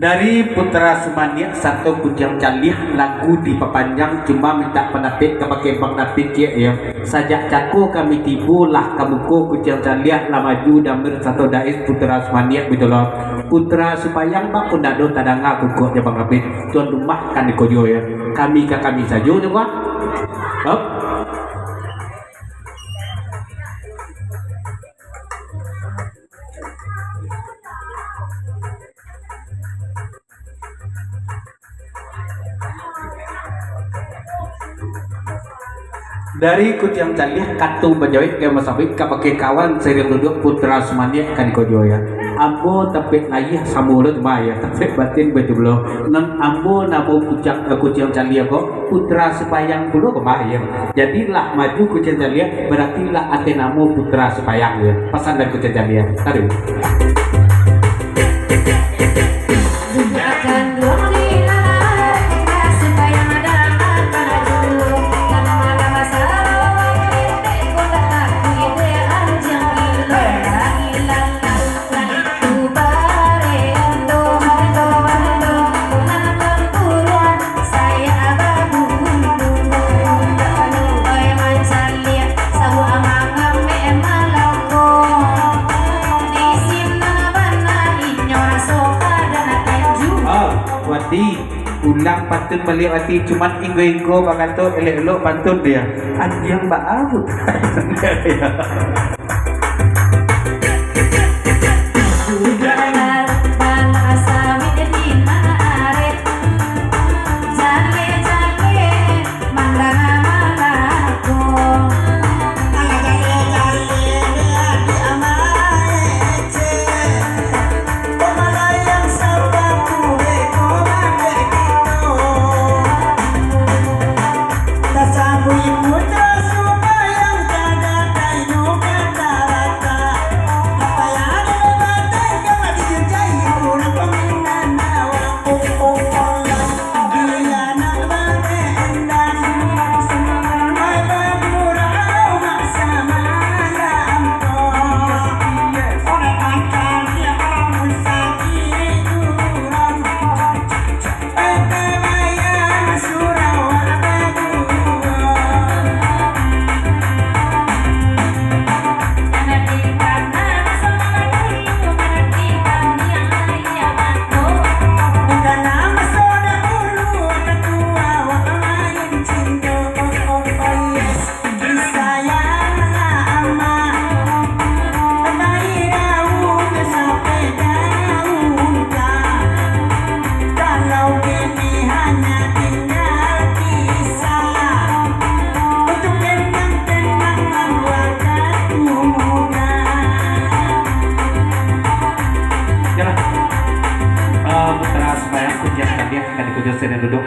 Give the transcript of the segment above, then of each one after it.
Dari Putra Sumania satu kujang calih lagu diperpanjang cuma minta penapit kepakai bang napit ya sajak caku kami tibulah kamuku kujang calih lah maju damir satu dais Putra Sumania gitu loh Putra supayang bak pundado tadanga kuku ya bang napit tuan rumah kan di kodio ya kami ke kami saja coba hop. Dari kujang calih katu bajawit ke masabik kapake kawan sering duduk Putra Sumania kan kojoya ambo tapi layih samulut maya tapi batin betul lo non ambo nabo kujang calih kok Putra Supayang dulu kebayang jadilah maju kujang calih berarti lah atenamu Putra Supayang ya pesan dari kujang calih tadi ulang pantun balik hati cuman inggo-inggo bagato elok-elok pantun dia anjing mbak abut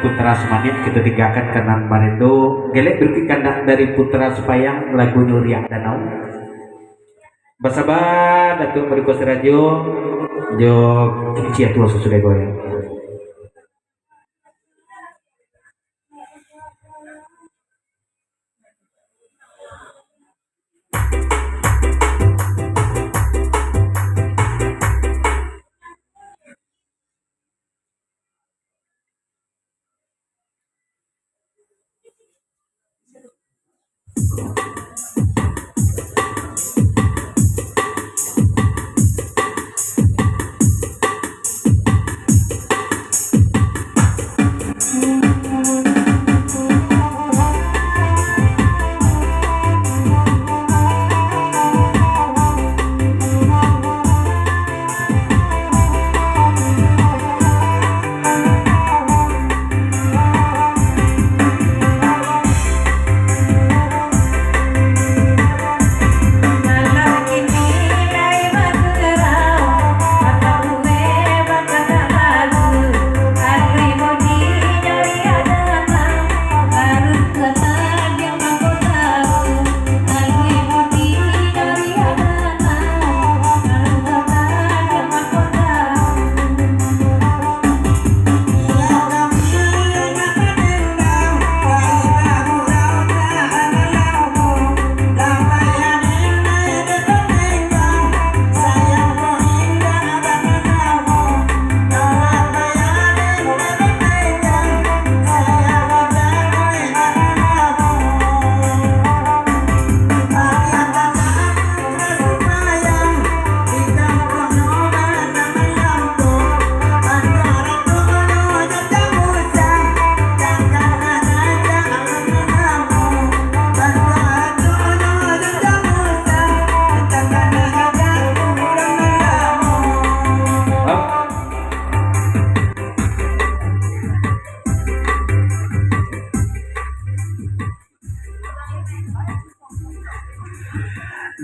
Putra Sumania kita tinggalkan kanan Barendo gelek berikut kandak dari Putra Supayang lagu Nuriak Danau basabar datuk berikut radio jo cicia tua sesudah goyang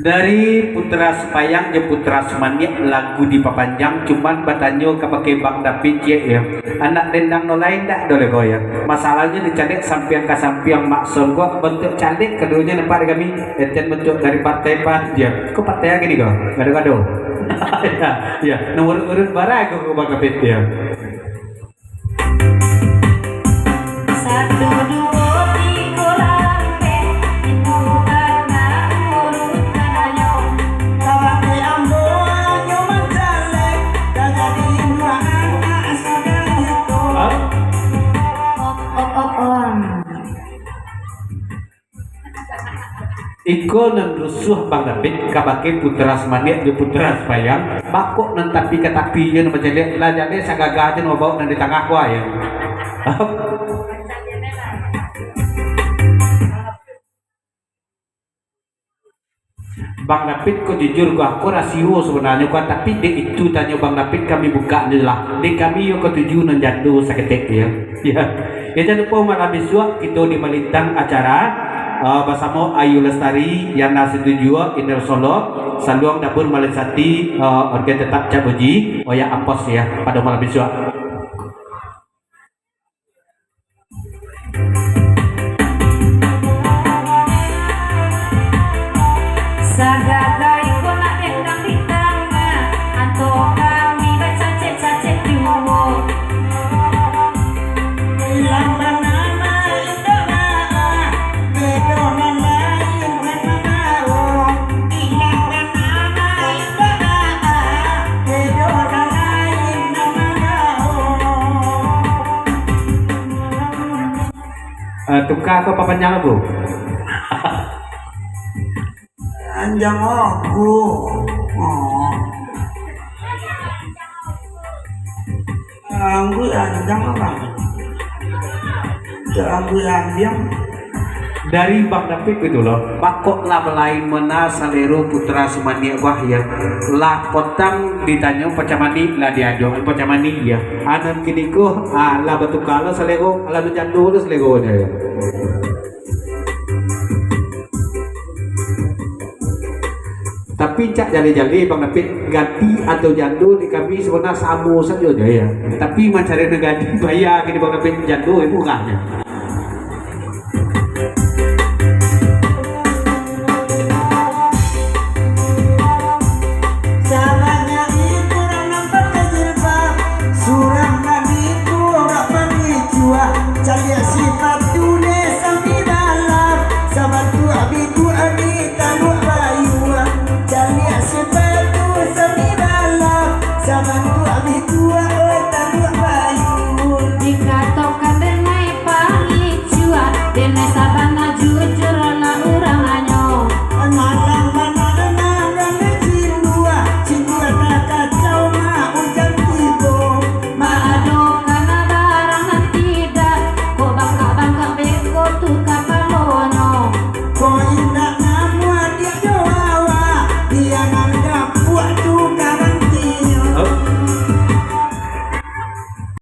dari Putra Supayang je Putra Sumania lagu dipapanjang cuman batanyo kapake Bang David ya anak dendang no lain dak dole goya masalahnya dicadek sampiang ka sampiang maksud gua bentuk cadek keduanya nampak kami enten bentuk dari partai pan dia kok partai gini kok gado-gado ya nomor urut barang kok Bang David ya satu dua tiga lambe itu karena urut kanayo kawake ambo nyoman jalek kagak diimraan asagan itu Iko nenrusuh Bang David kabake Putra Semania di Putra Supayang bakok nentapi katapi ye macam dia lah jadi sagagah aja no bawa di tengah gua ya Bang David kok jujur gua aku rasio sebenarnya gua tapi di itu tanya Bang David kami buka lah di kami yo ketujuh nanjadu saketek ya ya jangan lupa malam besok kita di melintang acara bersama Ayu Lestari Yana Situjua Indah Solo Saluang Dapur Malisati organ tetap Caboji Oya Ampos ya pada malam besok sagagai kona endang di tengah anto kami baca cecek di wowo ilang nama indana bedo nama indana ilang nama indana bedo nama indana tukar apa papannya Bu Anjang aku. Anggu anjang apa? Anggu anjang. dari Bang David itu loh bakok lah lain mana salero Putra Sumania Wahya lah potang ditanya pacamani lah diajo pacamani ya anan kini ko lah batu kala salero lah menjandu salero nya ya tapi cak jali-jali Bang David ganti atau jandu di kami sebenarnya samu saja ya tapi mencari ganti bayar gini Bang David jandu itu bukannya